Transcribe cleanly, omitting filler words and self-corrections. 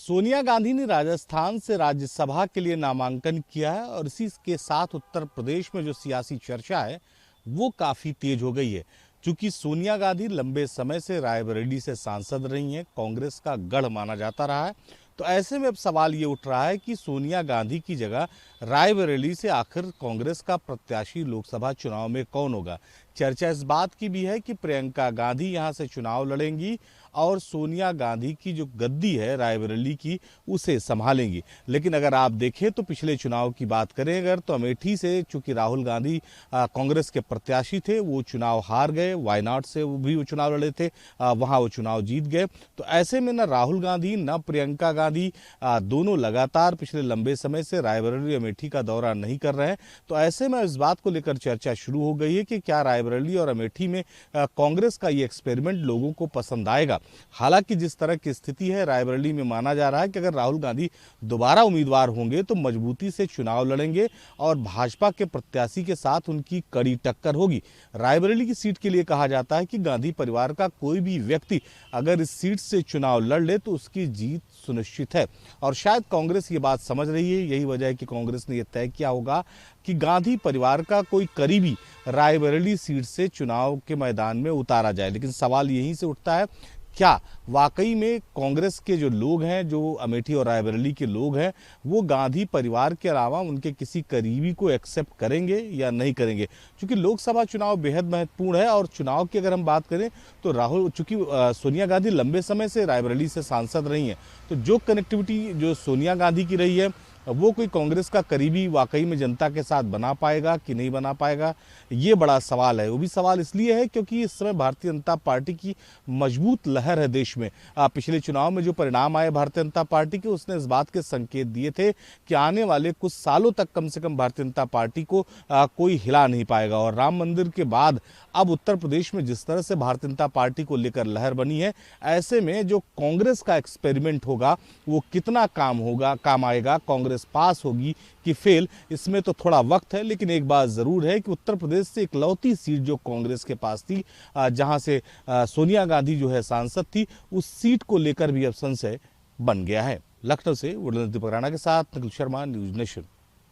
सोनिया गांधी ने राजस्थान से राज्यसभा के लिए नामांकन किया है और इसी के साथ उत्तर प्रदेश में जो सियासी चर्चा है वो काफ़ी तेज हो गई है। क्योंकि सोनिया गांधी लंबे समय से रायबरेली से सांसद रही हैं, कांग्रेस का गढ़ माना जाता रहा है। तो ऐसे में अब सवाल ये उठ रहा है कि सोनिया गांधी की जगह रायबरेली से आखिर कांग्रेस का प्रत्याशी लोकसभा चुनाव में कौन होगा। चर्चा इस बात की भी है कि प्रियंका गांधी यहां से चुनाव लड़ेंगी और सोनिया गांधी की जो गद्दी है रायबरेली की उसे संभालेंगी। लेकिन अगर आप देखें तो पिछले चुनाव की बात करें अगर, तो अमेठी से चूंकि राहुल गांधी कांग्रेस के प्रत्याशी थे, वो चुनाव हार गए। वायनाड से वो चुनाव लड़े थे, वहां वो चुनाव जीत गए। तो ऐसे में न राहुल गांधी न प्रियंका गांधी दोनों लगातार पिछले लंबे समय से रायबरेली अमेठी का दौरा नहीं कर रहे हैं। तो ऐसे में इस बात को लेकर चर्चा शुरू हो गई है कि क्या रायबरेली और अमेठी में कांग्रेस का ये एक्सपेरिमेंट लोगों को पसंद आएगा। हालांकि जिस तरह की स्थिति है रायबरेली में, माना जा रहा है कि अगर राहुल गांधी दोबारा उम्मीदवार होंगे तो मजबूती से चुनाव लड़ेंगे और भाजपा के प्रत्याशी के साथ उनकी कड़ी टक्कर होगी। रायबरेली की सीट के लिए कहा जाता है कि गांधी परिवार का कोई भी व्यक्ति अगर इस सीट से चुनाव लड़ ले तो उसकी जीत सुनिश्चित है। और शायद कांग्रेस ये बात समझ रही है, यही वजह है कि कांग्रेस ने यह तय किया होगा कि गांधी परिवार का कोई करीबी रायबरेली सीट से चुनाव के मैदान में उतारा जाए। लेकिन सवाल यहीं से उठता है, क्या वाकई में कांग्रेस के जो लोग हैं, जो अमेठी और रायबरेली के लोग हैं, वो गांधी परिवार के अलावा उनके किसी करीबी को एक्सेप्ट करेंगे या नहीं करेंगे। क्योंकि लोकसभा चुनाव बेहद महत्वपूर्ण है और चुनाव की अगर हम बात करें तो चूंकि सोनिया गांधी लंबे समय से रायबरेली से सांसद रही हैं, तो जो कनेक्टिविटी जो सोनिया गांधी की रही है वो कोई कांग्रेस का करीबी वाकई में जनता के साथ बना पाएगा कि नहीं बना पाएगा, ये बड़ा सवाल है। वो भी सवाल इसलिए है क्योंकि इस समय भारतीय जनता पार्टी की मजबूत लहर है देश में। पिछले चुनाव में जो परिणाम आए भारतीय जनता पार्टी के, उसने इस बात के संकेत दिए थे कि आने वाले कुछ सालों तक कम से कम भारतीय जनता पार्टी को कोई हिला नहीं पाएगा। और राम मंदिर के बाद अब उत्तर प्रदेश में जिस तरह से भारतीय जनता पार्टी को लेकर लहर बनी है, ऐसे में जो कांग्रेस का एक्सपेरिमेंट होगा वो कितना काम आएगा, कांग्रेस पास होगी कि फेल, इसमें तो थोड़ा वक्त है। लेकिन एक बात जरूर है कि उत्तर प्रदेश से इकलौती सीट जो कांग्रेस के पास थी, जहां से सोनिया गांधी जो है सांसद थी, उस सीट को लेकर भी अब संशय बन गया है। लखनऊ से दीपक राणा के साथ निखिल शर्मा, न्यूज नेशन।